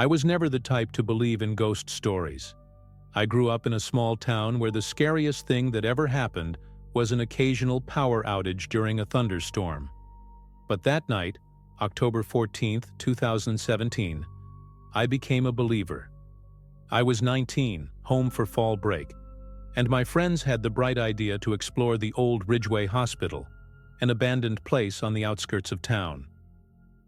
I was never the type to believe in ghost stories. I grew up in a small town where the scariest thing that ever happened was an occasional power outage during a thunderstorm. But that night, October 14, 2017, I became a believer. I was 19, home for fall break, and my friends had the bright idea to explore the old Ridgeway Hospital, an abandoned place on the outskirts of town.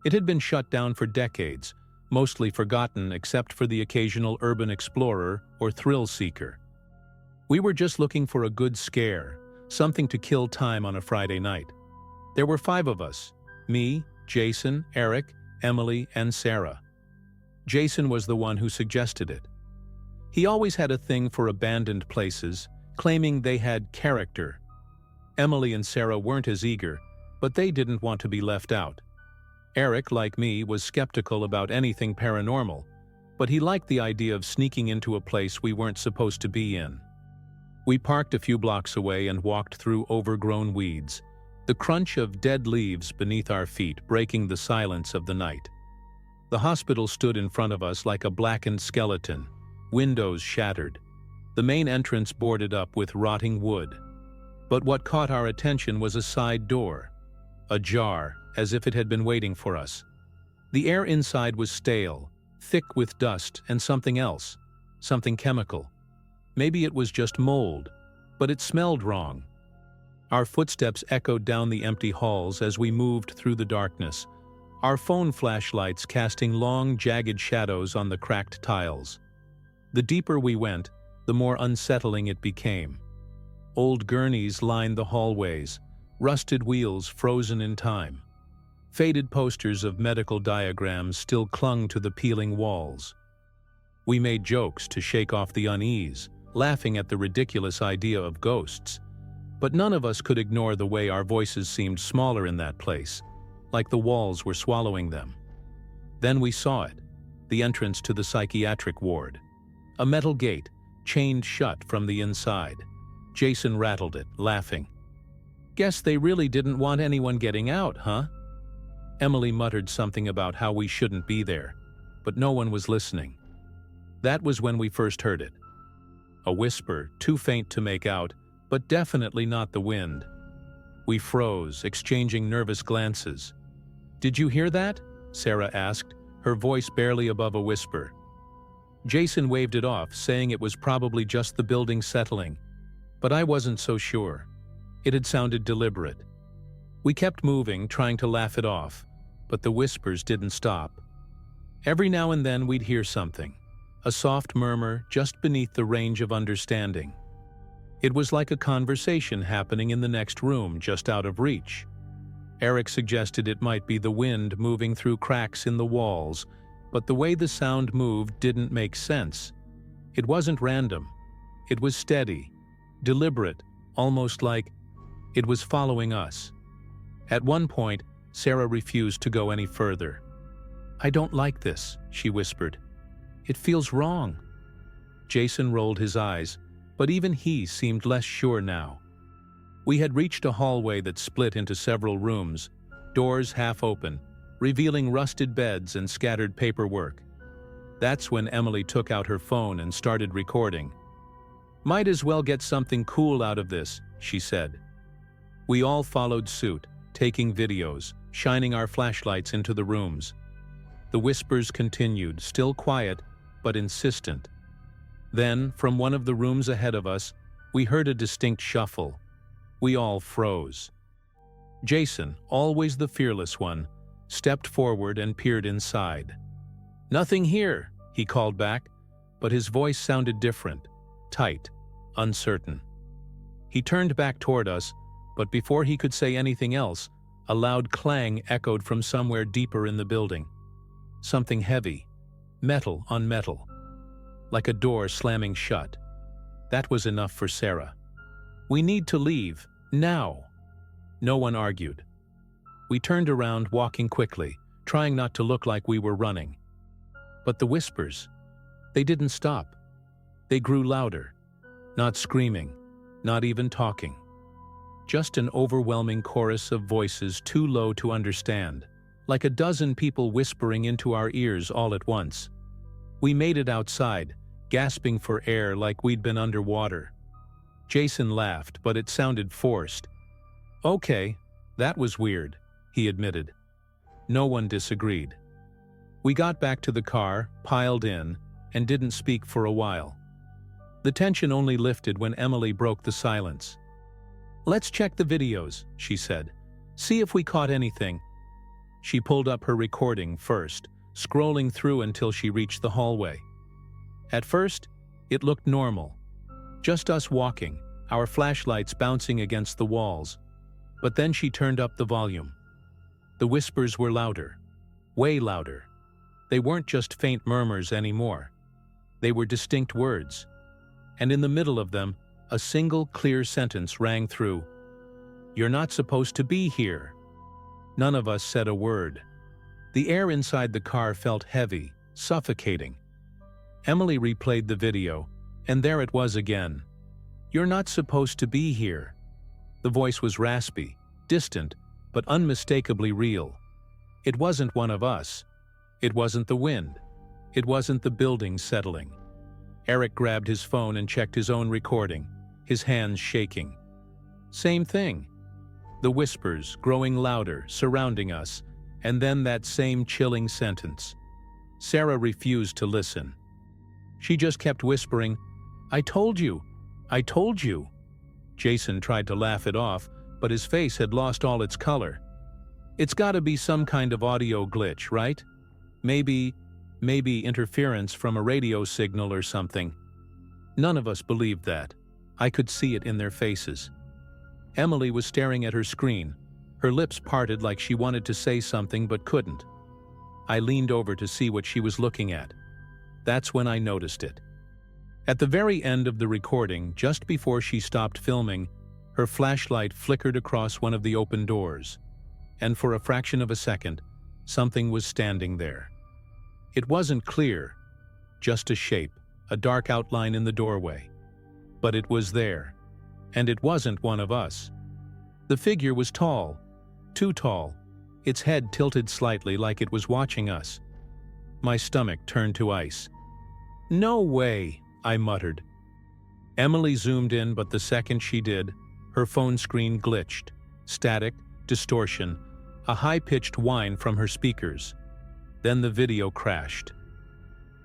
It had been shut down for decades, mostly forgotten except for the occasional urban explorer or thrill seeker. We were just looking for a good scare, something to kill time on a Friday night. There were 5 of us: me, Jason, Eric, Emily, and Sarah. Jason was the one who suggested it. He always had a thing for abandoned places, claiming they had character. Emily and Sarah weren't as eager, but they didn't want to be left out. Eric, like me, was skeptical about anything paranormal, but he liked the idea of sneaking into a place we weren't supposed to be in. We parked a few blocks away and walked through overgrown weeds, the crunch of dead leaves beneath our feet breaking the silence of the night. The hospital stood in front of us like a blackened skeleton, windows shattered, the main entrance boarded up with rotting wood. But what caught our attention was a side door, ajar, as if it had been waiting for us. The air inside was stale, thick with dust and something else, something chemical. Maybe it was just mold, but it smelled wrong. Our footsteps echoed down the empty halls as we moved through the darkness, our phone flashlights casting long, jagged shadows on the cracked tiles. The deeper we went, the more unsettling it became. Old gurneys lined the hallways, rusted wheels frozen in time. Faded posters of medical diagrams still clung to the peeling walls. We made jokes to shake off the unease, laughing at the ridiculous idea of ghosts. But none of us could ignore the way our voices seemed smaller in that place, like the walls were swallowing them. Then we saw it, the entrance to the psychiatric ward. A metal gate, chained shut from the inside. Jason rattled it, laughing. "Guess they really didn't want anyone getting out, huh?" Emily muttered something about how we shouldn't be there, but no one was listening. That was when we first heard it. A whisper, too faint to make out, but definitely not the wind. We froze, exchanging nervous glances. "Did you hear that?" Sarah asked, her voice barely above a whisper. Jason waved it off, saying it was probably just the building settling, but I wasn't so sure. It had sounded deliberate. We kept moving, trying to laugh it off, but the whispers didn't stop. Every now and then we'd hear something, a soft murmur just beneath the range of understanding. It was like a conversation happening in the next room, just out of reach. Eric suggested it might be the wind moving through cracks in the walls, but the way the sound moved didn't make sense. It wasn't random. It was steady, deliberate, almost like it was following us. At one point, Sarah refused to go any further. "I don't like this," she whispered. "It feels wrong." Jason rolled his eyes, but even he seemed less sure now. We had reached a hallway that split into several rooms, doors half open, revealing rusted beds and scattered paperwork. That's when Emily took out her phone and started recording. "Might as well get something cool out of this," she said. We all followed suit, taking videos, shining our flashlights into the rooms. The whispers continued, still quiet, but insistent. Then, from one of the rooms ahead of us, we heard a distinct shuffle. We all froze. Jason, always the fearless one, stepped forward and peered inside. "Nothing here," he called back, but his voice sounded different, tight, uncertain. He turned back toward us, but before he could say anything else, a loud clang echoed from somewhere deeper in the building. Something heavy, metal on metal, like a door slamming shut. That was enough for Sarah. "We need to leave, now." No one argued. We turned around, walking quickly, trying not to look like we were running. But the whispers, they didn't stop. They grew louder, not screaming, not even talking. Just an overwhelming chorus of voices too low to understand, like a dozen people whispering into our ears all at once. We made it outside, gasping for air like we'd been underwater. Jason laughed, but it sounded forced. "Okay, that was weird," he admitted. No one disagreed. We got back to the car, piled in, and didn't speak for a while. The tension only lifted when Emily broke the silence. "Let's check the videos," she said. "See if we caught anything." She pulled up her recording first, scrolling through until she reached the hallway. At first, it looked normal. Just us walking, our flashlights bouncing against the walls. But then she turned up the volume. The whispers were louder. Way louder. They weren't just faint murmurs anymore. They were distinct words. And in the middle of them, a single clear sentence rang through. "You're not supposed to be here." None of us said a word. The air inside the car felt heavy, suffocating. Emily replayed the video, and there it was again. "You're not supposed to be here." The voice was raspy, distant, but unmistakably real. It wasn't one of us. It wasn't the wind. It wasn't the building settling. Eric grabbed his phone and checked his own recording, his hands shaking. Same thing. The whispers, growing louder, surrounding us, and then that same chilling sentence. Sarah refused to listen. She just kept whispering, "I told you! I told you!" Jason tried to laugh it off, but his face had lost all its color. "It's gotta be some kind of audio glitch, right? Maybe interference from a radio signal or something." None of us believed that. I could see it in their faces. Emily was staring at her screen, her lips parted like she wanted to say something but couldn't. I leaned over to see what she was looking at. That's when I noticed it. At the very end of the recording, just before she stopped filming, her flashlight flickered across one of the open doors, and for a fraction of a second, something was standing there. It wasn't clear, just a shape, a dark outline in the doorway. But it was there, and it wasn't one of us. The figure was tall, too tall, its head tilted slightly like it was watching us. My stomach turned to ice. "No way," I muttered. Emily zoomed in, but the second she did, her phone screen glitched. Static, distortion, a high-pitched whine from her speakers. Then the video crashed.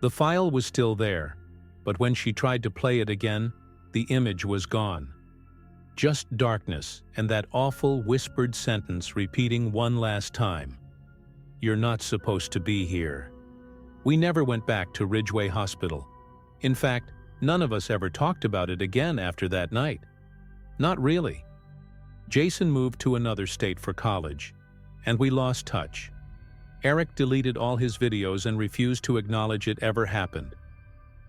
The file was still there, but when she tried to play it again, the image was gone. Just darkness and that awful whispered sentence repeating one last time. "You're not supposed to be here." We never went back to Ridgeway Hospital. In fact, none of us ever talked about it again after that night. Not really. Jason moved to another state for college, and we lost touch. Eric deleted all his videos and refused to acknowledge it ever happened.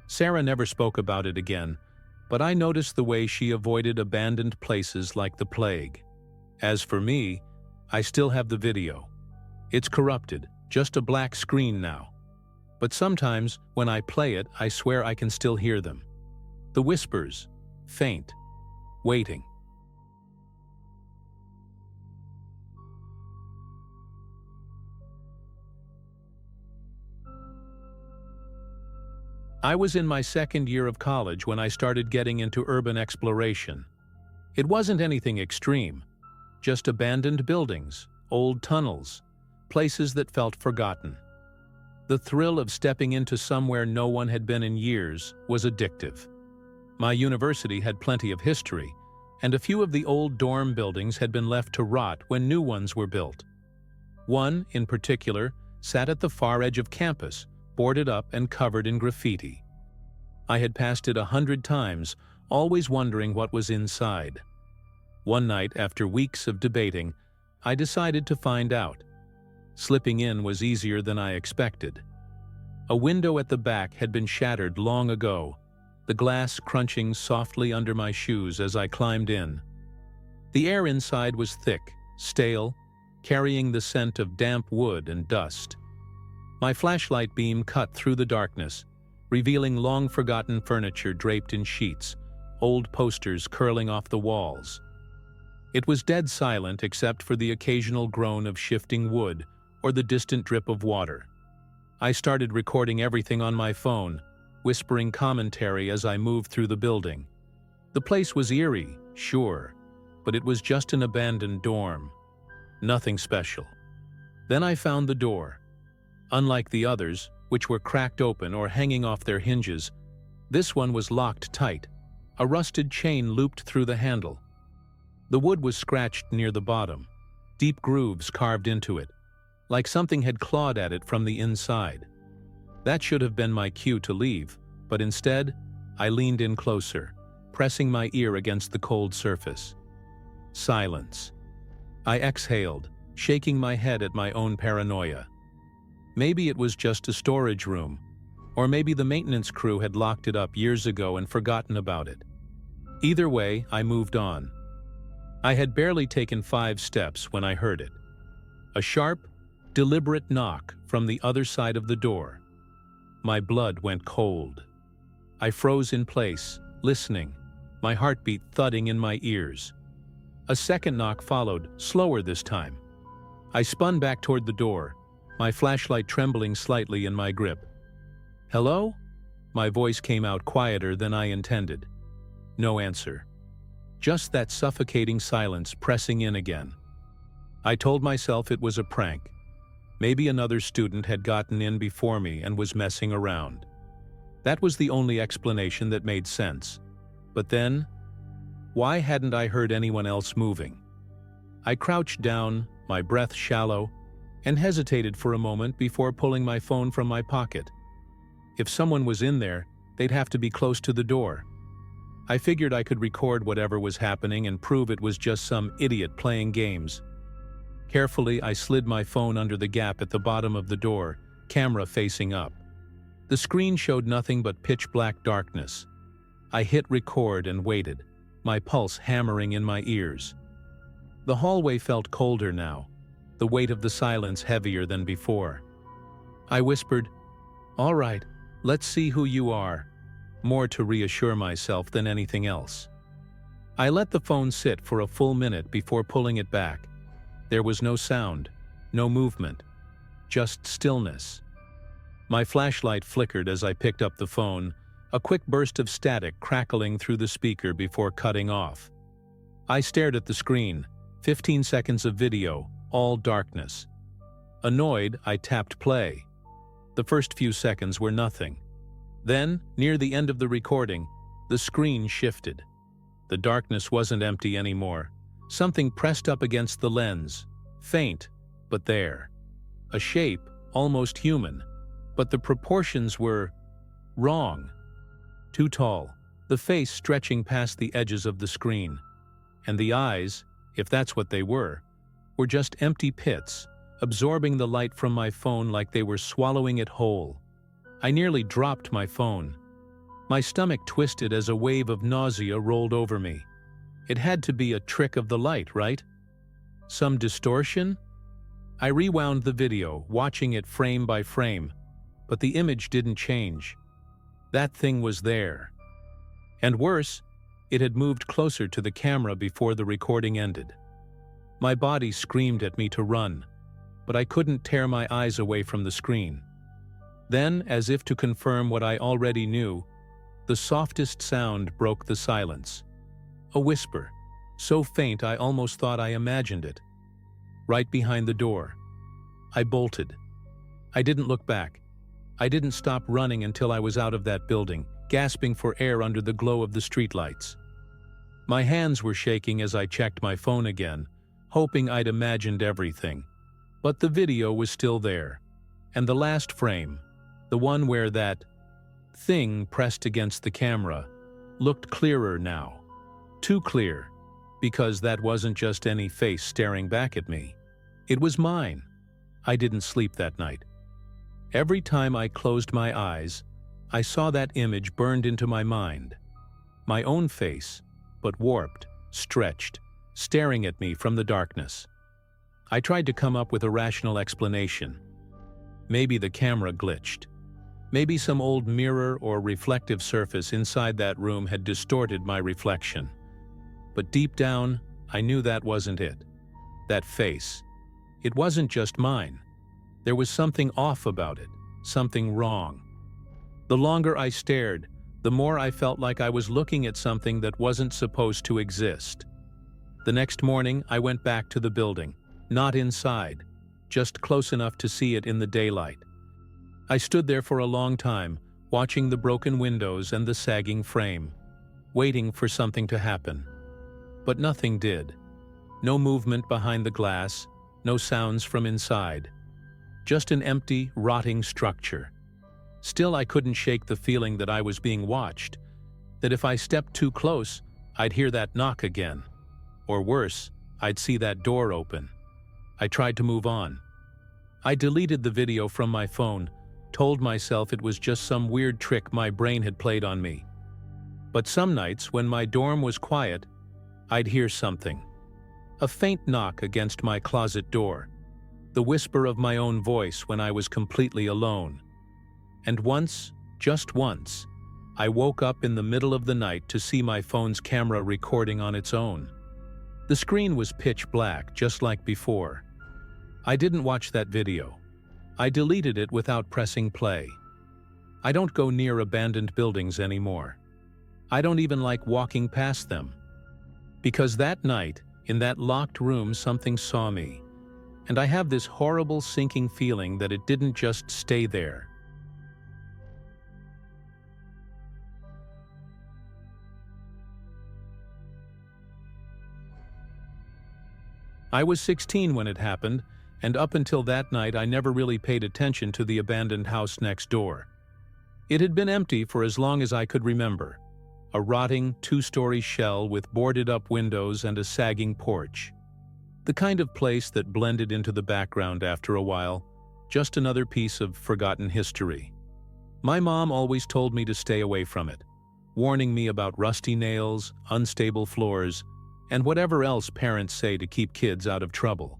Sarah never spoke about it again, but I noticed the way she avoided abandoned places like the plague. As for me, I still have the video. It's corrupted, just a black screen now. But sometimes, when I play it, I swear I can still hear them. The whispers, faint, waiting. I was in my second year of college when I started getting into urban exploration. It wasn't anything extreme, just abandoned buildings, old tunnels, places that felt forgotten. The thrill of stepping into somewhere no one had been in years was addictive. My university had plenty of history, and a few of the old dorm buildings had been left to rot when new ones were built. One, in particular, sat at the far edge of campus, boarded up and covered in graffiti. I had passed it 100 times, always wondering what was inside. One night, after weeks of debating, I decided to find out. Slipping in was easier than I expected. A window at the back had been shattered long ago, the glass crunching softly under my shoes as I climbed in. The air inside was thick, stale, carrying the scent of damp wood and dust. My flashlight beam cut through the darkness, revealing long-forgotten furniture draped in sheets, old posters curling off the walls. It was dead silent except for the occasional groan of shifting wood or the distant drip of water. I started recording everything on my phone, whispering commentary as I moved through the building. The place was eerie, sure, but it was just an abandoned dorm. Nothing special. Then I found the door. Unlike the others, which were cracked open or hanging off their hinges, this one was locked tight, a rusted chain looped through the handle. The wood was scratched near the bottom, deep grooves carved into it, like something had clawed at it from the inside. That should have been my cue to leave, but instead, I leaned in closer, pressing my ear against the cold surface. Silence. I exhaled, shaking my head at my own paranoia. Maybe it was just a storage room, or maybe the maintenance crew had locked it up years ago and forgotten about it. Either way, I moved on. I had barely taken 5 steps when I heard it. A sharp, deliberate knock from the other side of the door. My blood went cold. I froze in place, listening, my heartbeat thudding in my ears. A second knock followed, slower this time. I spun back toward the door, my flashlight trembling slightly in my grip. "Hello?" My voice came out quieter than I intended. No answer. Just that suffocating silence pressing in again. I told myself it was a prank. Maybe another student had gotten in before me and was messing around. That was the only explanation that made sense. But then, why hadn't I heard anyone else moving? I crouched down, my breath shallow, and hesitated for a moment before pulling my phone from my pocket. If someone was in there, they'd have to be close to the door. I figured I could record whatever was happening and prove it was just some idiot playing games. Carefully, I slid my phone under the gap at the bottom of the door, camera facing up. The screen showed nothing but pitch-black darkness. I hit record and waited, my pulse hammering in my ears. The hallway felt colder now, the weight of the silence heavier than before. I whispered, "All right, let's see who you are," more to reassure myself than anything else. I let the phone sit for a full minute before pulling it back. There was no sound, no movement, just stillness. My flashlight flickered as I picked up the phone, a quick burst of static crackling through the speaker before cutting off. I stared at the screen, 15 seconds of video, all darkness. Annoyed, I tapped play. The first few seconds were nothing. Then, near the end of the recording, the screen shifted. The darkness wasn't empty anymore. Something pressed up against the lens, faint, but there. A shape, almost human, but the proportions were wrong. Too tall, the face stretching past the edges of the screen. And the eyes, if that's what they were just empty pits, absorbing the light from my phone like they were swallowing it whole. I nearly dropped my phone. My stomach twisted as a wave of nausea rolled over me. It had to be a trick of the light, right? Some distortion? I rewound the video, watching it frame by frame, but the image didn't change. That thing was there. And worse, it had moved closer to the camera before the recording ended. My body screamed at me to run, but I couldn't tear my eyes away from the screen. Then, as if to confirm what I already knew, the softest sound broke the silence. A whisper, so faint I almost thought I imagined it. Right behind the door. I bolted. I didn't look back. I didn't stop running until I was out of that building, gasping for air under the glow of the streetlights. My hands were shaking as I checked my phone again, hoping I'd imagined everything. But the video was still there. And the last frame, the one where that thing pressed against the camera, looked clearer now. Too clear, because that wasn't just any face staring back at me. It was mine. I didn't sleep that night. Every time I closed my eyes, I saw that image burned into my mind. My own face, but warped, stretched, staring at me from the darkness. I tried to come up with a rational explanation. Maybe the camera glitched. Maybe some old mirror or reflective surface inside that room had distorted my reflection. But deep down, I knew that wasn't it. That face. It wasn't just mine. There was something off about it. something wrong. The longer I stared, the more I felt like I was looking at something that wasn't supposed to exist. The next morning, I went back to the building, not inside, just close enough to see it in the daylight. I stood there for a long time, watching the broken windows and the sagging frame, waiting for something to happen. But nothing did. No movement behind the glass, no sounds from inside. Just an empty, rotting structure. Still, I couldn't shake the feeling that I was being watched, that if I stepped too close, I'd hear that knock again. Or worse, I'd see that door open. I tried to move on. I deleted the video from my phone, told myself it was just some weird trick my brain had played on me. But some nights, when my dorm was quiet, I'd hear something. A faint knock against my closet door. The whisper of my own voice when I was completely alone. And once, just once, I woke up in the middle of the night to see my phone's camera recording on its own. The screen was pitch black, just like before. I didn't watch that video. I deleted it without pressing play. I don't go near abandoned buildings anymore. I don't even like walking past them. Because that night, in that locked room, something saw me. And I have this horrible sinking feeling that it didn't just stay there. I was 16 when it happened, and up until that night I never really paid attention to the abandoned house next door. It had been empty for as long as I could remember. A rotting, two-story shell with boarded-up windows and a sagging porch. The kind of place that blended into the background after a while, just another piece of forgotten history. My mom always told me to stay away from it, warning me about rusty nails, unstable floors, and whatever else parents say to keep kids out of trouble.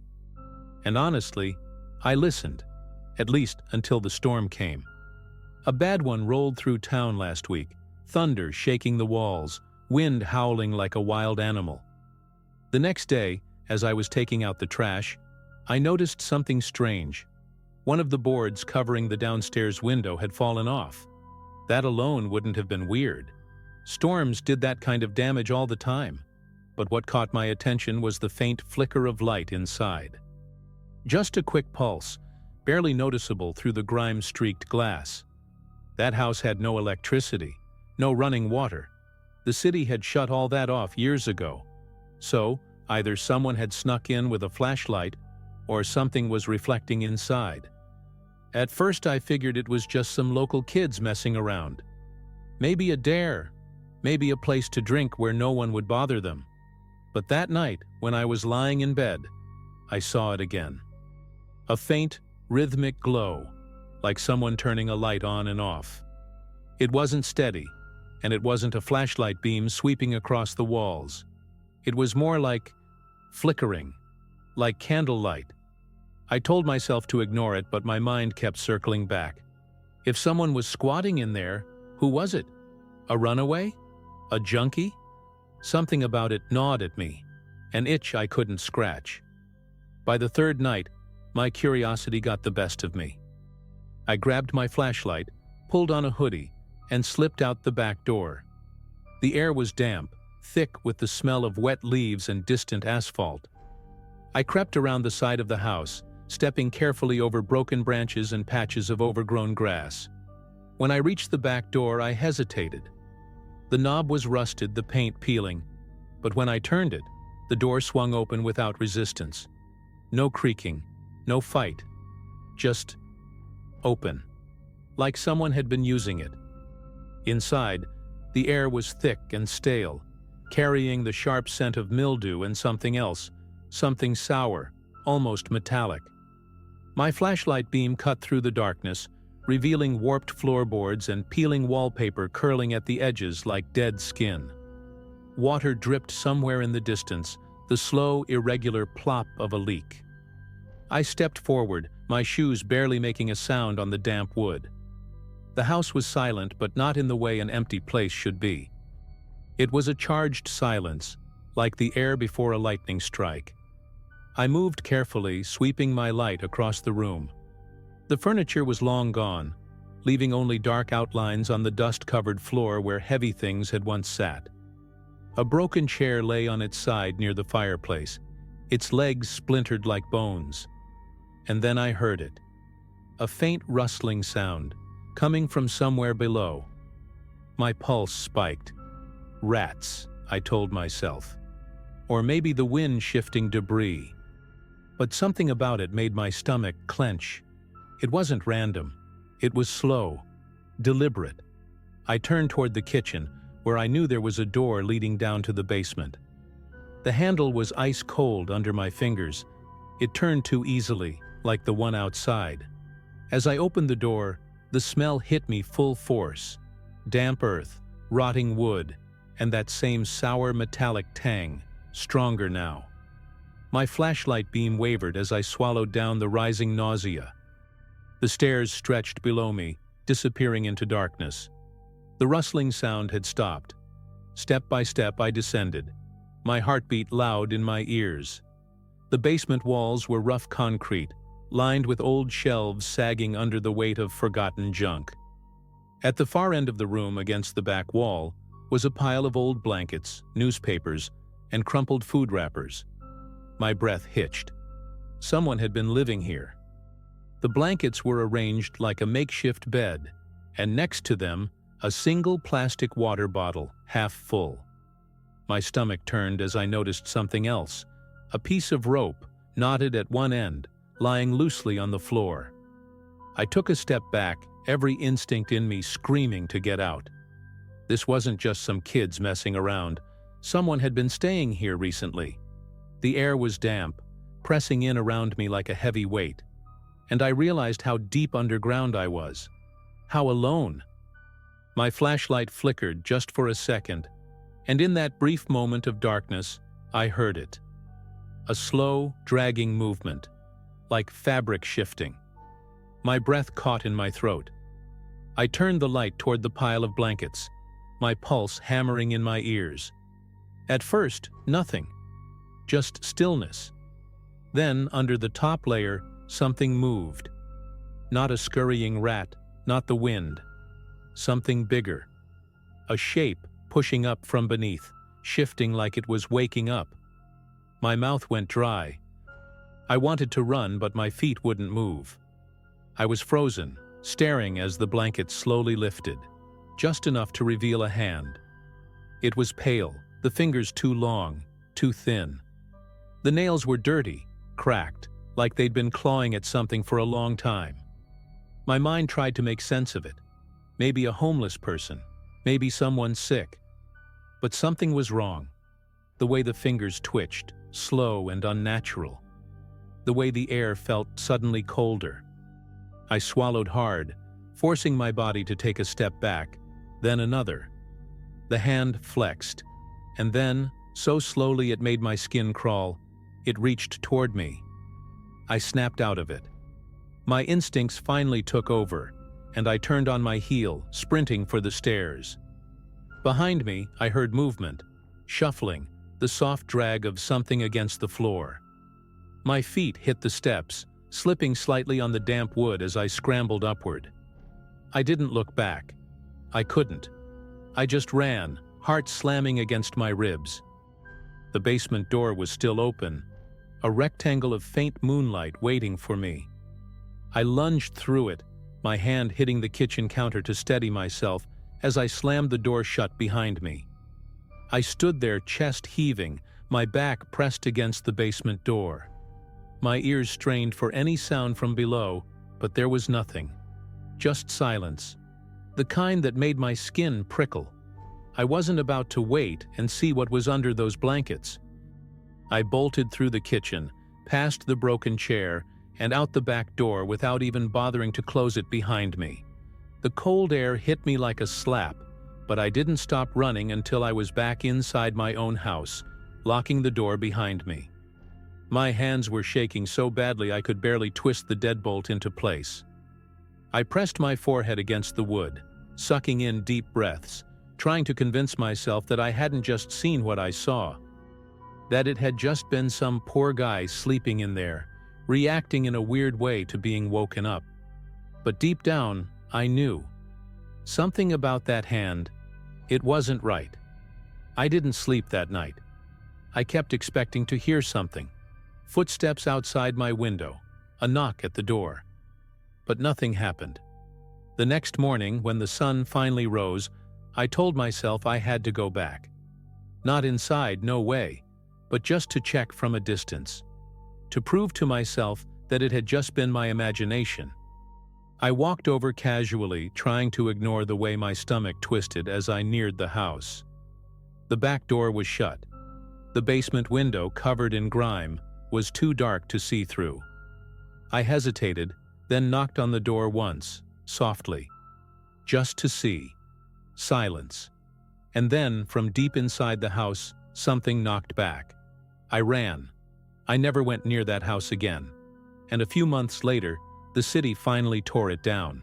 And honestly, I listened, at least until the storm came. A bad one rolled through town last week, thunder shaking the walls, wind howling like a wild animal. The next day, as I was taking out the trash, I noticed something strange. One of the boards covering the downstairs window had fallen off. That alone wouldn't have been weird. Storms did that kind of damage all the time. But what caught my attention was the faint flicker of light inside. Just a quick pulse, barely noticeable through the grime-streaked glass. That house had no electricity, no running water. The city had shut all that off years ago. So, either someone had snuck in with a flashlight, or something was reflecting inside. At first I figured it was just some local kids messing around. Maybe a dare, maybe a place to drink where no one would bother them. But that night, when I was lying in bed, I saw it again. A faint, rhythmic glow, like someone turning a light on and off. It wasn't steady, and it wasn't a flashlight beam sweeping across the walls. It was more like flickering, like candlelight. I told myself to ignore it, but my mind kept circling back. If someone was squatting in there, who was it? A runaway? A junkie? Something about it gnawed at me, an itch I couldn't scratch. By the third night, my curiosity got the best of me. I grabbed my flashlight, pulled on a hoodie, and slipped out the back door. The air was damp, thick with the smell of wet leaves and distant asphalt. I crept around the side of the house, stepping carefully over broken branches and patches of overgrown grass. When I reached the back door, I hesitated. The knob was rusted, the paint peeling, but when I turned it, the door swung open without resistance. No creaking, no fight, just open, like someone had been using it. Inside, the air was thick and stale, carrying the sharp scent of mildew and something else, something sour, almost metallic. My flashlight beam cut through the darkness, revealing warped floorboards and peeling wallpaper curling at the edges like dead skin. Water dripped somewhere in the distance, the slow, irregular plop of a leak. I stepped forward, my shoes barely making a sound on the damp wood. The house was silent, but not in the way an empty place should be. It was a charged silence, like the air before a lightning strike. I moved carefully, sweeping my light across the room. The furniture was long gone, leaving only dark outlines on the dust-covered floor where heavy things had once sat. A broken chair lay on its side near the fireplace, its legs splintered like bones. And then I heard it. A faint rustling sound, coming from somewhere below. My pulse spiked. Rats, I told myself. Or maybe the wind shifting debris. But something about it made my stomach clench. It wasn't random. It was slow, deliberate. I turned toward the kitchen, where I knew there was a door leading down to the basement. The handle was ice cold under my fingers. It turned too easily, like the one outside. As I opened the door, the smell hit me full force. Damp earth, rotting wood, and that same sour metallic tang, stronger now. My flashlight beam wavered as I swallowed down the rising nausea. The stairs stretched below me, disappearing into darkness. The rustling sound had stopped. Step by step I descended, my heartbeat loud in my ears. The basement walls were rough concrete, lined with old shelves sagging under the weight of forgotten junk. At the far end of the room against the back wall was a pile of old blankets, newspapers, and crumpled food wrappers. My breath hitched. Someone had been living here. The blankets were arranged like a makeshift bed, and next to them, a single plastic water bottle, half full. My stomach turned as I noticed something else, a piece of rope, knotted at one end, lying loosely on the floor. I took a step back, every instinct in me screaming to get out. This wasn't just some kids messing around. Someone had been staying here recently. The air was damp, pressing in around me like a heavy weight. And I realized how deep underground I was. How alone. My flashlight flickered just for a second, and in that brief moment of darkness, I heard it. A slow, dragging movement, like fabric shifting. My breath caught in my throat. I turned the light toward the pile of blankets, my pulse hammering in my ears. At first, nothing. Just stillness. Then, under the top layer, something moved. Not a scurrying rat, not the wind. Something bigger. A shape pushing up from beneath, shifting like it was waking up. My mouth went dry. I wanted to run, but my feet wouldn't move. I was frozen, staring as the blanket slowly lifted, just enough to reveal a hand. It was pale, the fingers too long, too thin. The nails were dirty, cracked, like they'd been clawing at something for a long time. My mind tried to make sense of it. Maybe a homeless person, maybe someone sick. But something was wrong. The way the fingers twitched, slow and unnatural. The way the air felt suddenly colder. I swallowed hard, forcing my body to take a step back, then another. The hand flexed, and then, so slowly it made my skin crawl, it reached toward me. I snapped out of it. My instincts finally took over, and I turned on my heel, sprinting for the stairs. Behind me, I heard movement, shuffling, the soft drag of something against the floor. My feet hit the steps, slipping slightly on the damp wood as I scrambled upward. I didn't look back. I couldn't. I just ran, heart slamming against my ribs. The basement door was still open, a rectangle of faint moonlight waiting for me. I lunged through it, my hand hitting the kitchen counter to steady myself as I slammed the door shut behind me. I stood there, chest heaving, my back pressed against the basement door. My ears strained for any sound from below, but there was nothing. Just silence. The kind that made my skin prickle. I wasn't about to wait and see what was under those blankets. I bolted through the kitchen, past the broken chair, and out the back door without even bothering to close it behind me. The cold air hit me like a slap, but I didn't stop running until I was back inside my own house, locking the door behind me. My hands were shaking so badly I could barely twist the deadbolt into place. I pressed my forehead against the wood, sucking in deep breaths, trying to convince myself that I hadn't just seen what I saw, that it had just been some poor guy sleeping in there, reacting in a weird way to being woken up. But deep down, I knew. Something about that hand, it wasn't right. I didn't sleep that night. I kept expecting to hear something. Footsteps outside my window, a knock at the door. But nothing happened. The next morning, when the sun finally rose, I told myself I had to go back. Not inside, no way, but just to check from a distance. To prove to myself that it had just been my imagination. I walked over casually, trying to ignore the way my stomach twisted as I neared the house. The back door was shut. The basement window, covered in grime, was too dark to see through. I hesitated, then knocked on the door once, softly. Just to see. Silence. And then, from deep inside the house, something knocked back. I ran. I never went near that house again. And a few months later, the city finally tore it down.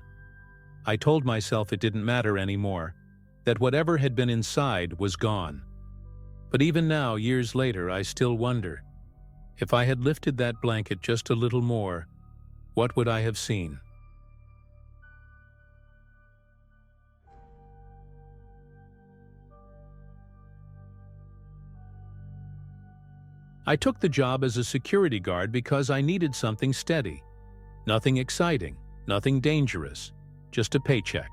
I told myself it didn't matter anymore, that whatever had been inside was gone. But even now, years later, I still wonder, if I had lifted that blanket just a little more, what would I have seen? I took the job as a security guard because I needed something steady. Nothing exciting, nothing dangerous, just a paycheck.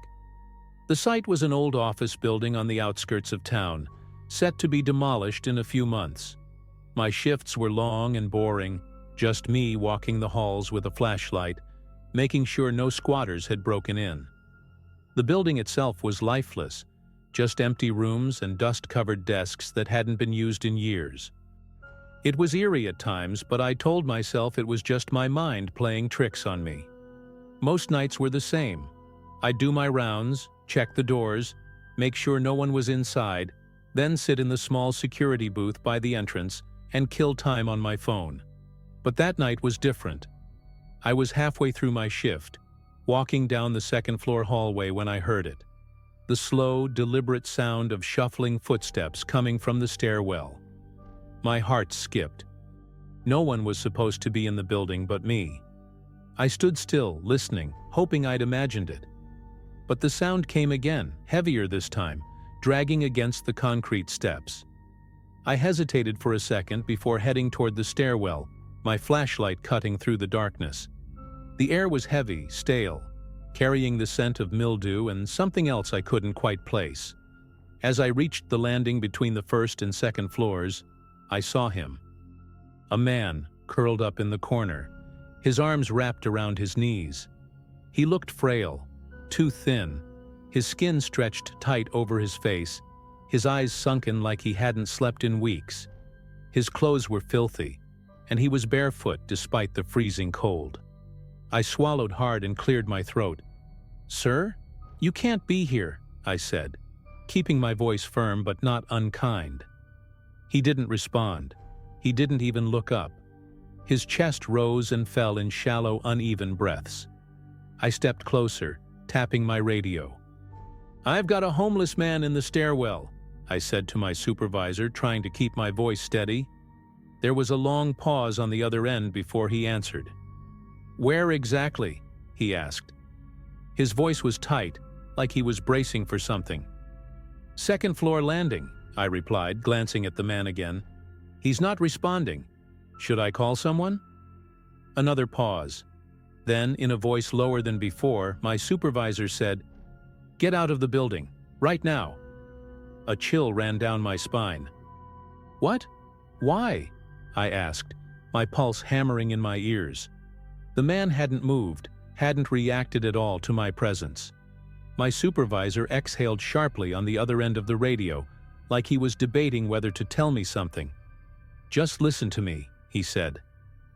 The site was an old office building on the outskirts of town, set to be demolished in a few months. My shifts were long and boring, just me walking the halls with a flashlight, making sure no squatters had broken in. The building itself was lifeless, just empty rooms and dust-covered desks that hadn't been used in years. It was eerie at times, but I told myself it was just my mind playing tricks on me. Most nights were the same. I'd do my rounds, check the doors, make sure no one was inside, then sit in the small security booth by the entrance and kill time on my phone. But that night was different. I was halfway through my shift, walking down the second-floor hallway when I heard it. The slow, deliberate sound of shuffling footsteps coming from the stairwell. My heart skipped. No one was supposed to be in the building but me. I stood still, listening, hoping I'd imagined it. But the sound came again, heavier this time, dragging against the concrete steps. I hesitated for a second before heading toward the stairwell, my flashlight cutting through the darkness. The air was heavy, stale, carrying the scent of mildew and something else I couldn't quite place. As I reached the landing between the first and second floors, I saw him. A man, curled up in the corner, his arms wrapped around his knees. He looked frail, too thin, his skin stretched tight over his face, his eyes sunken like he hadn't slept in weeks. His clothes were filthy, and he was barefoot despite the freezing cold. I swallowed hard and cleared my throat. "Sir, you can't be here," I said, keeping my voice firm but not unkind. He didn't respond. He didn't even look up. His chest rose and fell in shallow, uneven breaths. I stepped closer, tapping my radio. "I've got a homeless man in the stairwell," I said to my supervisor, trying to keep my voice steady. There was a long pause on the other end before he answered. "Where exactly?" he asked. His voice was tight, like he was bracing for something. "Second floor landing," I replied, glancing at the man again. "He's not responding. Should I call someone?" Another pause. Then, in a voice lower than before, my supervisor said, "Get out of the building, right now." A chill ran down my spine. "What? Why?" I asked, my pulse hammering in my ears. The man hadn't moved, hadn't reacted at all to my presence. My supervisor exhaled sharply on the other end of the radio, like he was debating whether to tell me something. "Just listen to me," he said.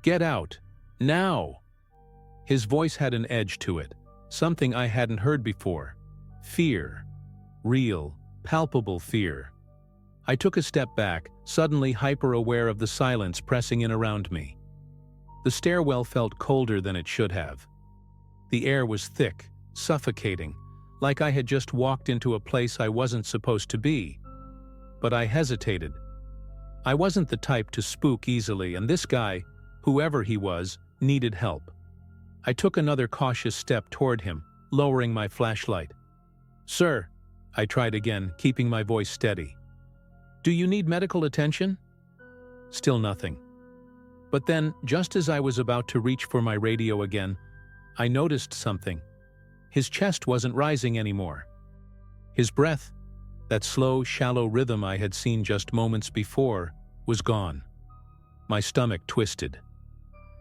"Get out. Now." His voice had an edge to it, something I hadn't heard before. Fear. Real, palpable fear. I took a step back, suddenly hyper-aware of the silence pressing in around me. The stairwell felt colder than it should have. The air was thick, suffocating, like I had just walked into a place I wasn't supposed to be. But I hesitated. I wasn't the type to spook easily, and this guy, whoever he was, needed help. I took another cautious step toward him, lowering my flashlight. "Sir," I tried again, keeping my voice steady. "Do you need medical attention?" Still nothing. But then, just as I was about to reach for my radio again, I noticed something. His chest wasn't rising anymore. His breath, that slow, shallow rhythm I had seen just moments before, was gone. My stomach twisted.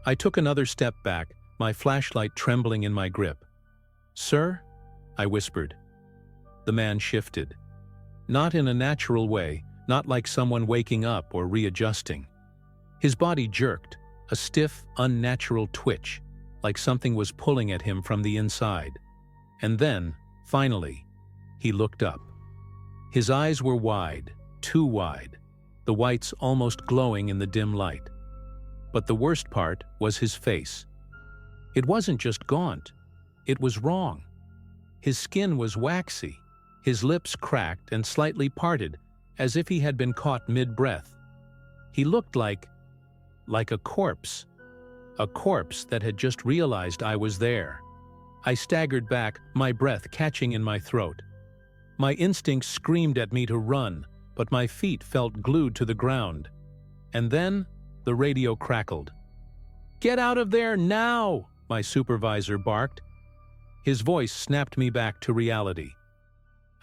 I took another step back, my flashlight trembling in my grip. "Sir?" I whispered. The man shifted. Not in a natural way, not like someone waking up or readjusting. His body jerked, a stiff, unnatural twitch, like something was pulling at him from the inside. And then, finally, he looked up. His eyes were wide, too wide, the whites almost glowing in the dim light. But the worst part was his face. It wasn't just gaunt, it was wrong. His skin was waxy, his lips cracked and slightly parted, as if he had been caught mid-breath. He looked like a corpse that had just realized I was there. I staggered back, my breath catching in my throat. My instincts screamed at me to run, but my feet felt glued to the ground. And then, the radio crackled. "Get out of there now!" my supervisor barked. His voice snapped me back to reality.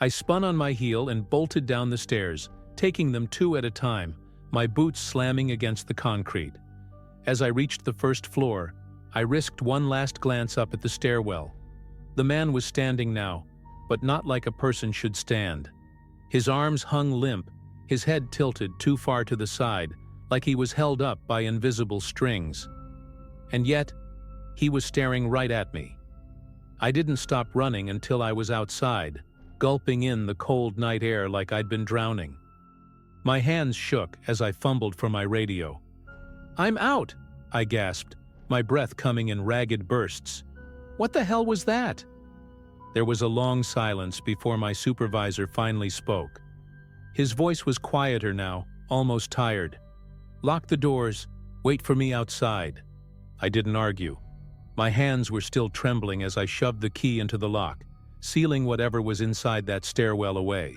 I spun on my heel and bolted down the stairs, taking them two at a time, my boots slamming against the concrete. As I reached the first floor, I risked one last glance up at the stairwell. The man was standing now, but not like a person should stand. His arms hung limp, his head tilted too far to the side, like he was held up by invisible strings. And yet, he was staring right at me. I didn't stop running until I was outside, gulping in the cold night air like I'd been drowning. My hands shook as I fumbled for my radio. "I'm out!" I gasped, my breath coming in ragged bursts. "What the hell was that?" There was a long silence before my supervisor finally spoke. His voice was quieter now, almost tired. "Lock the doors. Wait for me outside." I didn't argue. My hands were still trembling as I shoved the key into the lock, sealing whatever was inside that stairwell away.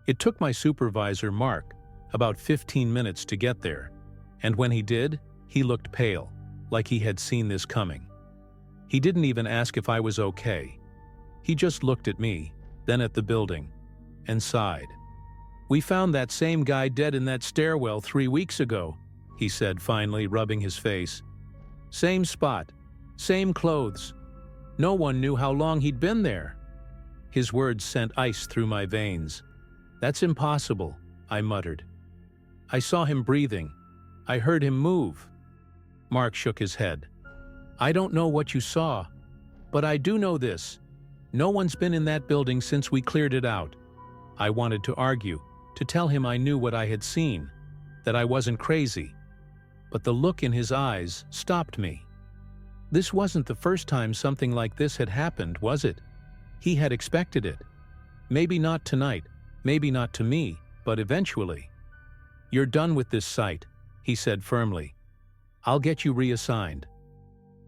It took my supervisor, Mark, about 15 minutes to get there, and when he did, he looked pale, like he had seen this coming. He didn't even ask if I was okay. He just looked at me, then at the building, and sighed. "We found that same guy dead in that stairwell 3 weeks ago," he said finally, rubbing his face. "Same spot, same clothes. No one knew how long he'd been there." His words sent ice through my veins. "That's impossible," I muttered. "I saw him breathing. I heard him move." Mark shook his head. "I don't know what you saw, but I do know this. No one's been in that building since we cleared it out." I wanted to argue, to tell him I knew what I had seen, that I wasn't crazy. But the look in his eyes stopped me. This wasn't the first time something like this had happened, was it? He had expected it. Maybe not tonight, maybe not to me, but eventually. "You're done with this site," he said firmly. "I'll get you reassigned."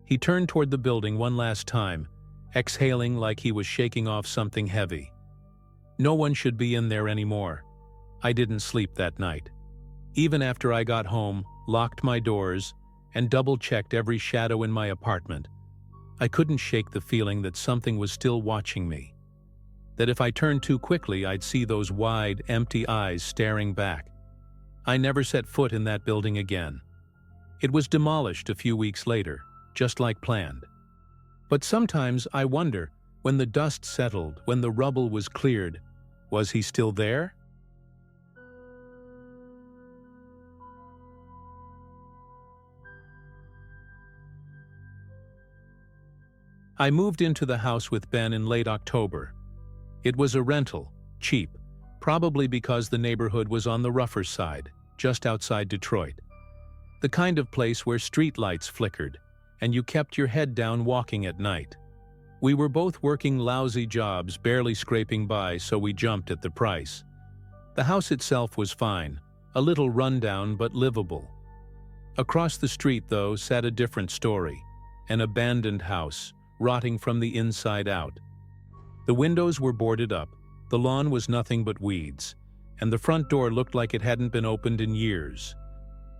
He turned toward the building one last time, exhaling like he was shaking off something heavy. No one should be in there anymore. I didn't sleep that night. Even after I got home, locked my doors, and double-checked every shadow in my apartment, I couldn't shake the feeling that something was still watching me. That if I turned too quickly, I'd see those wide, empty eyes staring back. I never set foot in that building again. It was demolished a few weeks later, just like planned. But sometimes I wonder, when the dust settled, when the rubble was cleared, was he still there? I moved into the house with Ben in late October. It was a rental, cheap, probably because the neighborhood was on the rougher side, just outside Detroit. The kind of place where streetlights flickered, and you kept your head down walking at night. We were both working lousy jobs, barely scraping by, so we jumped at the price. The house itself was fine, a little rundown but livable. Across the street, though, sat a different story. an abandoned house, rotting from the inside out. The windows were boarded up, the lawn was nothing but weeds, and the front door looked like it hadn't been opened in years.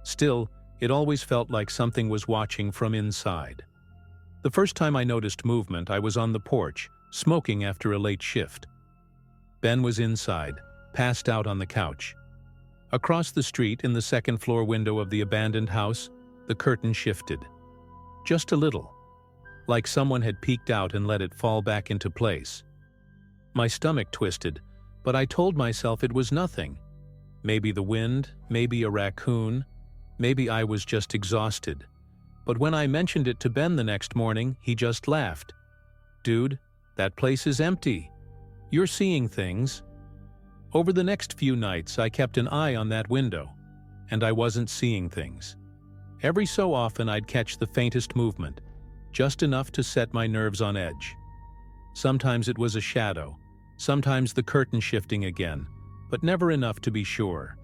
Still, it always felt like something was watching from inside. The first time I noticed movement, I was on the porch, smoking after a late shift. Ben was inside, passed out on the couch. Across the street, in the second-floor window of the abandoned house, the curtain shifted. Just a little, like someone had peeked out and let it fall back into place. My stomach twisted, but I told myself it was nothing. Maybe the wind, maybe a raccoon, maybe I was just exhausted. But when I mentioned it to Ben the next morning, he just laughed. "Dude, that place is empty. You're seeing things." Over the next few nights, I kept an eye on that window, and I wasn't seeing things. Every so often, I'd catch the faintest movement, just enough to set my nerves on edge. Sometimes it was a shadow, sometimes the curtain shifting again, but never enough to be sure.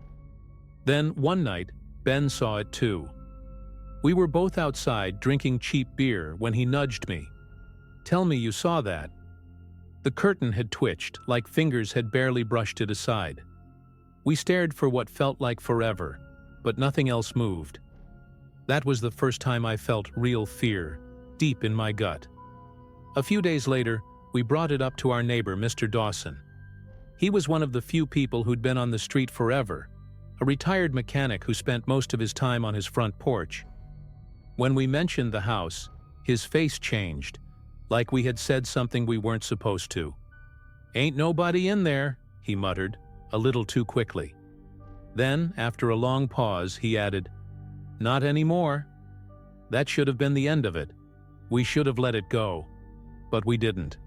Then, one night, Ben saw it too. We were both outside drinking cheap beer when he nudged me. "Tell me you saw that." The curtain had twitched, like fingers had barely brushed it aside. We stared for what felt like forever, but nothing else moved. That was the first time I felt real fear, deep in my gut. A few days later, we brought it up to our neighbor, Mr. Dawson. He was one of the few people who'd been on the street forever, a retired mechanic who spent most of his time on his front porch. When we mentioned the house, his face changed, like we had said something we weren't supposed to. "Ain't nobody in there," he muttered, a little too quickly. Then, after a long pause, he added, "Not anymore." That should have been the end of it. We should have let it go. But we didn't.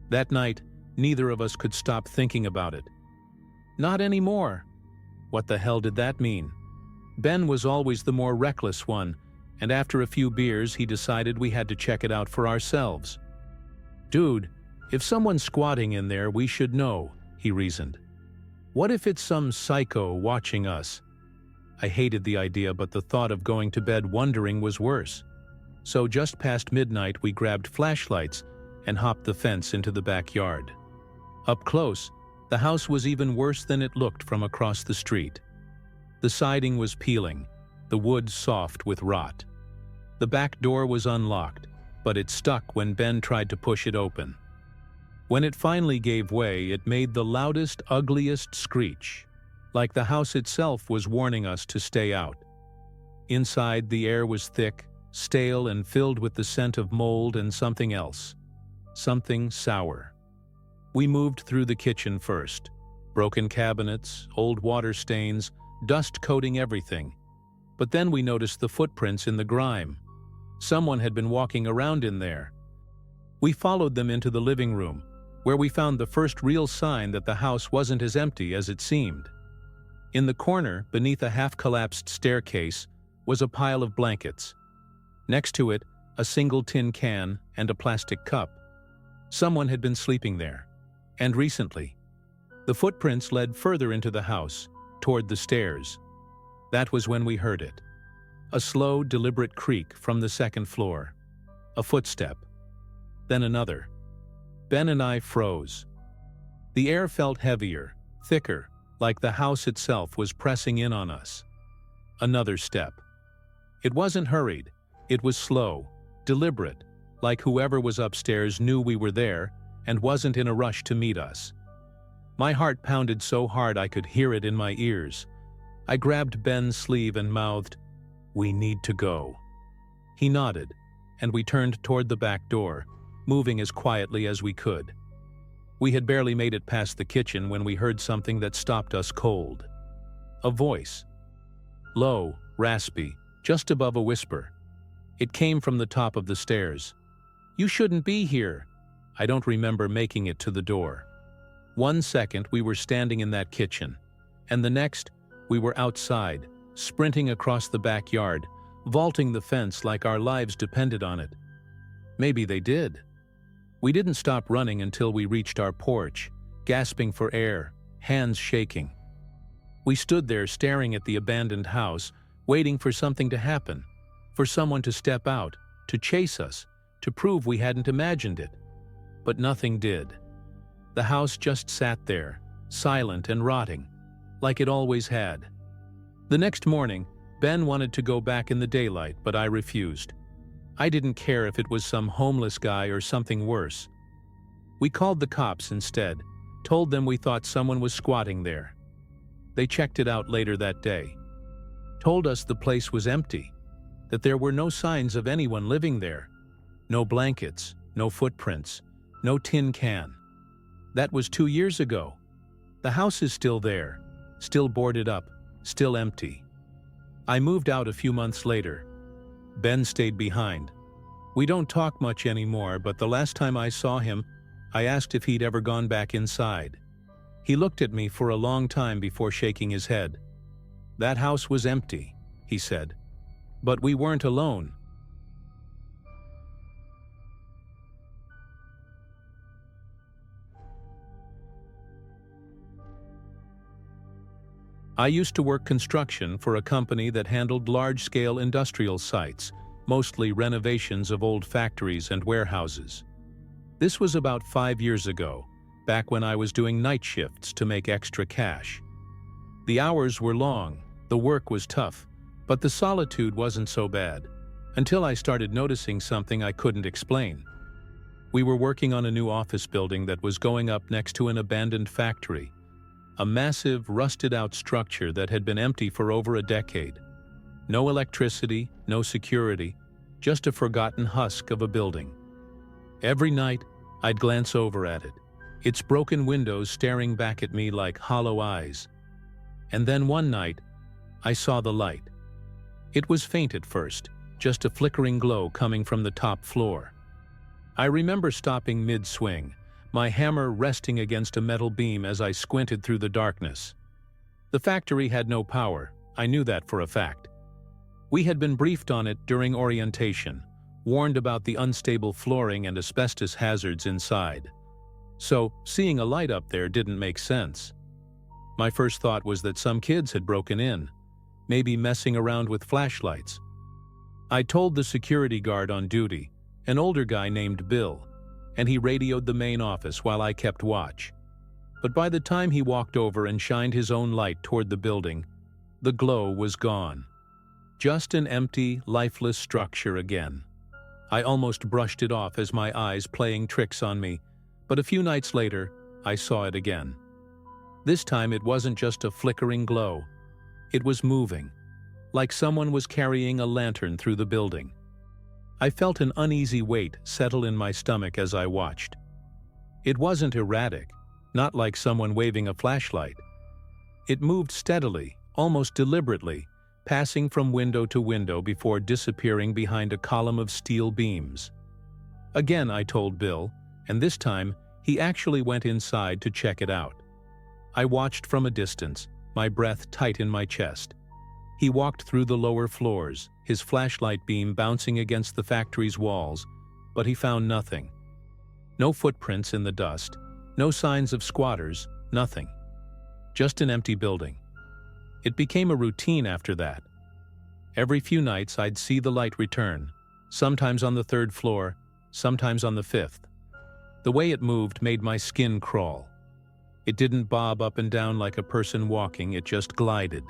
That night, neither of us could stop thinking about it. Not anymore. What the hell did that mean? Ben was always the more reckless one, and after a few beers, he decided we had to check it out for ourselves. "Dude, if someone's squatting in there, we should know," he reasoned. "What if it's some psycho watching us?" I hated the idea, but the thought of going to bed wondering was worse. So just past midnight, we grabbed flashlights and hopped the fence into the backyard. Up close, the house was even worse than it looked from across the street. The siding was peeling, the wood soft with rot. The back door was unlocked, but it stuck when Ben tried to push it open. When it finally gave way, it made the loudest, ugliest screech, like the house itself was warning us to stay out. Inside, the air was thick, stale, and filled with the scent of mold and something else. Something sour. We moved through the kitchen first. Broken cabinets, old water stains, dust coating everything. But then we noticed the footprints in the grime. Someone had been walking around in there. We followed them into the living room, where we found the first real sign that the house wasn't as empty as it seemed. In the corner, beneath a half-collapsed staircase, was a pile of blankets. Next to it, a single tin can and a plastic cup. Someone had been sleeping there, and recently. The footprints led further into the house, toward the stairs. That was when we heard it. A slow, deliberate creak from the second floor. A footstep. Then another. Ben and I froze. The air felt heavier, thicker, like the house itself was pressing in on us. Another step. It wasn't hurried. It was slow, deliberate, like whoever was upstairs knew we were there and wasn't in a rush to meet us. My heart pounded so hard I could hear it in my ears. I grabbed Ben's sleeve and mouthed, "We need to go." He nodded, and we turned toward the back door, moving as quietly as we could. We had barely made it past the kitchen when we heard something that stopped us cold. A voice. Low, raspy, just above a whisper. It came from the top of the stairs. "You shouldn't be here." I don't remember making it to the door. 1 second we were standing in that kitchen, and the next we were outside, sprinting across the backyard, vaulting the fence like our lives depended on it. Maybe they did. We didn't stop running until we reached our porch, gasping for air, hands shaking. We stood there staring at the abandoned house, waiting for something to happen, for someone to step out, to chase us, to prove we hadn't imagined it. But nothing did. The house just sat there, silent and rotting, like it always had. The next morning, Ben wanted to go back in the daylight, but I refused. I didn't care if it was some homeless guy or something worse. We called the cops instead, told them we thought someone was squatting there. They checked it out later that day, told us the place was empty, that there were no signs of anyone living there. No blankets, no footprints, no tin can. That was 2 years ago. The house is still there, still boarded up, still empty. I moved out a few months later. Ben stayed behind. We don't talk much anymore, but the last time I saw him, I asked if he'd ever gone back inside. He looked at me for a long time before shaking his head. "That house was empty," he said. "But we weren't alone." I used to work construction for a company that handled large-scale industrial sites, mostly renovations of old factories and warehouses. This was about 5 years ago, back when I was doing night shifts to make extra cash. The hours were long, the work was tough, but the solitude wasn't so bad, until I started noticing something I couldn't explain. We were working on a new office building that was going up next to an abandoned factory, a massive, rusted-out structure that had been empty for over a decade. No electricity, no security, just a forgotten husk of a building. Every night, I'd glance over at it, its broken windows staring back at me like hollow eyes. And then one night, I saw the light. It was faint at first, just a flickering glow coming from the top floor. I remember stopping mid-swing, my hammer resting against a metal beam as I squinted through the darkness. The factory had no power, I knew that for a fact. We had been briefed on it during orientation, warned about the unstable flooring and asbestos hazards inside. So, seeing a light up there didn't make sense. My first thought was that some kids had broken in, maybe messing around with flashlights. I told the security guard on duty, an older guy named Bill, and he radioed the main office while I kept watch. But by the time he walked over and shined his own light toward the building, the glow was gone. Just an empty, lifeless structure again. I almost brushed it off as my eyes playing tricks on me, but a few nights later, I saw it again. This time it wasn't just a flickering glow. It was moving, like someone was carrying a lantern through the building. I felt an uneasy weight settle in my stomach as I watched. It wasn't erratic, not like someone waving a flashlight. It moved steadily, almost deliberately, passing from window to window before disappearing behind a column of steel beams. Again, I told Bill, and this time, he actually went inside to check it out. I watched from a distance, my breath tight in my chest. He walked through the lower floors, his flashlight beam bouncing against the factory's walls, but he found nothing. No footprints in the dust, no signs of squatters, nothing. Just an empty building. It became a routine after that. Every few nights I'd see the light return, sometimes on the 3rd floor, sometimes on the 5th. The way it moved made my skin crawl. It didn't bob up and down like a person walking, it just glided.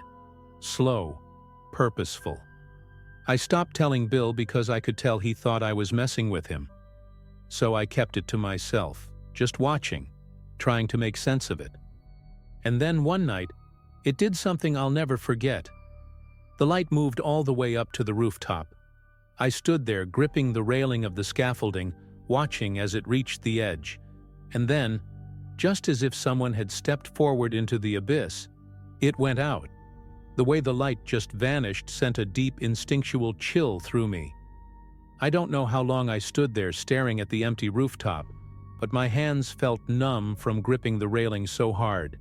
Slow, purposeful. I stopped telling Bill because I could tell he thought I was messing with him. So I kept it to myself, just watching, trying to make sense of it. And then one night, it did something I'll never forget. The light moved all the way up to the rooftop. I stood there gripping the railing of the scaffolding, watching as it reached the edge. And then, just as if someone had stepped forward into the abyss, it went out. The way the light just vanished sent a deep instinctual chill through me. I don't know how long I stood there staring at the empty rooftop, but my hands felt numb from gripping the railing so hard.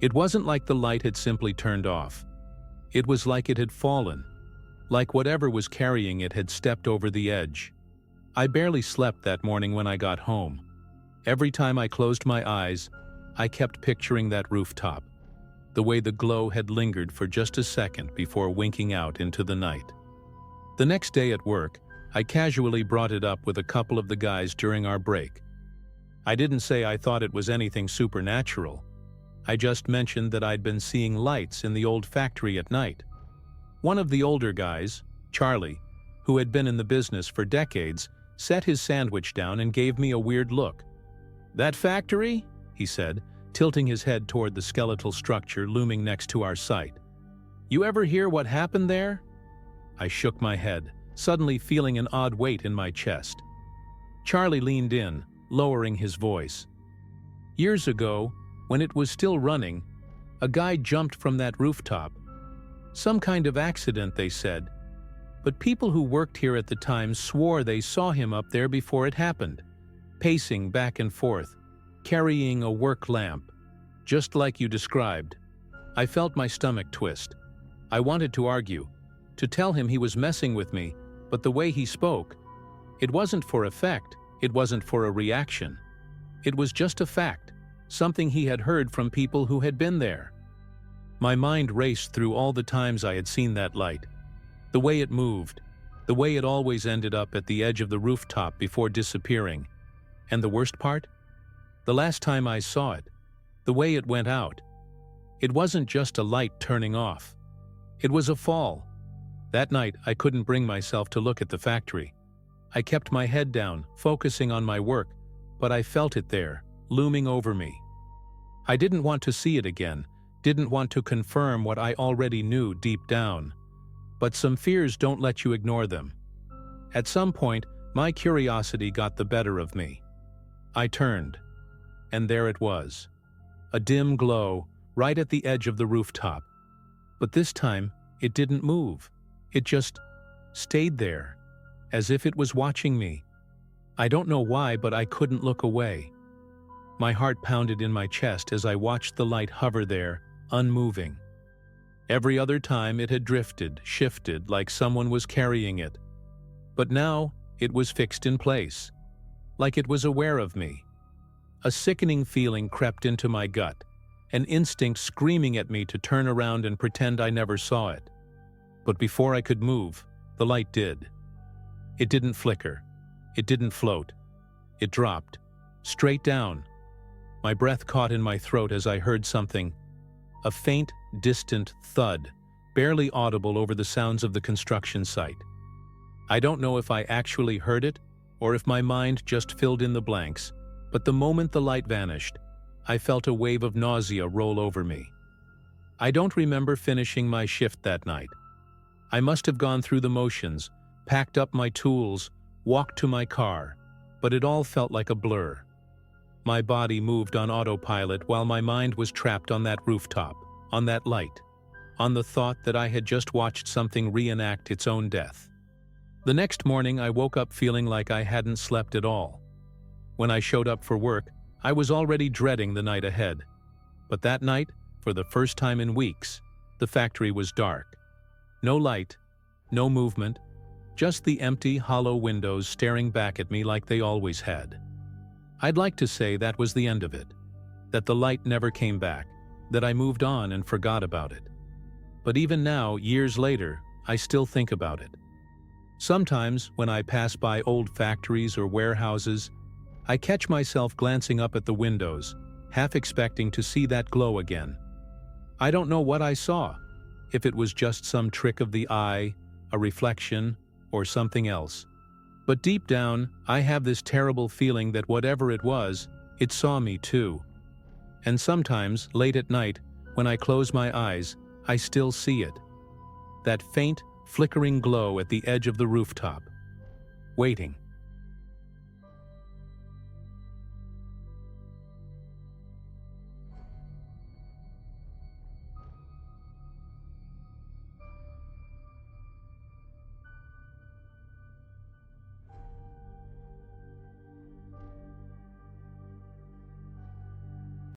It wasn't like the light had simply turned off. It was like it had fallen, like whatever was carrying it had stepped over the edge. I barely slept that morning when I got home. Every time I closed my eyes, I kept picturing that rooftop, the way the glow had lingered for just a second before winking out into the night. The next day at work, I casually brought it up with a couple of the guys during our break. I didn't say I thought it was anything supernatural. I just mentioned that I'd been seeing lights in the old factory at night. One of the older guys, Charlie, who had been in the business for decades, set his sandwich down and gave me a weird look. "That factory?" he said, tilting his head toward the skeletal structure looming next to our site. "You ever hear what happened there?" I shook my head, suddenly feeling an odd weight in my chest. Charlie leaned in, lowering his voice. "Years ago, when it was still running, a guy jumped from that rooftop. Some kind of accident, they said. But people who worked here at the time swore they saw him up there before it happened, pacing back and forth, carrying a work lamp, just like you described." I felt my stomach twist. I wanted to argue, to tell him he was messing with me, but the way he spoke, it wasn't for effect, it wasn't for a reaction. It was just a fact, something he had heard from people who had been there. My mind raced through all the times I had seen that light, the way it moved, the way it always ended up at the edge of the rooftop before disappearing. And the worst part? The last time I saw it, the way it went out. It wasn't just a light turning off. It was a fall. That night, I couldn't bring myself to look at the factory. I kept my head down, focusing on my work, but I felt it there, looming over me. I didn't want to see it again, didn't want to confirm what I already knew deep down. But some fears don't let you ignore them. At some point, my curiosity got the better of me. I turned, and there it was. A dim glow, right at the edge of the rooftop. But this time, it didn't move. It just stayed there, as if it was watching me. I don't know why, but I couldn't look away. My heart pounded in my chest as I watched the light hover there, unmoving. Every other time it had drifted, shifted, like someone was carrying it. But now it was fixed in place, like it was aware of me. A sickening feeling crept into my gut, an instinct screaming at me to turn around and pretend I never saw it. But before I could move, the light did. It didn't flicker. It didn't float. It dropped, straight down. My breath caught in my throat as I heard something, a faint, distant thud, barely audible over the sounds of the construction site. I don't know if I actually heard it or if my mind just filled in the blanks, but the moment the light vanished, I felt a wave of nausea roll over me. I don't remember finishing my shift that night. I must have gone through the motions, packed up my tools, walked to my car, but it all felt like a blur. My body moved on autopilot while my mind was trapped on that rooftop, on that light, on the thought that I had just watched something reenact its own death. The next morning, I woke up feeling like I hadn't slept at all. When I showed up for work, I was already dreading the night ahead. But that night, for the first time in weeks, the factory was dark. No light, no movement, just the empty, hollow windows staring back at me like they always had. I'd like to say that was the end of it, that the light never came back, that I moved on and forgot about it. But even now, years later, I still think about it. Sometimes, when I pass by old factories or warehouses, I catch myself glancing up at the windows, half expecting to see that glow again. I don't know what I saw, if it was just some trick of the eye, a reflection, or something else. But deep down, I have this terrible feeling that whatever it was, it saw me too. And sometimes, late at night, when I close my eyes, I still see it. That faint, flickering glow at the edge of the rooftop, waiting.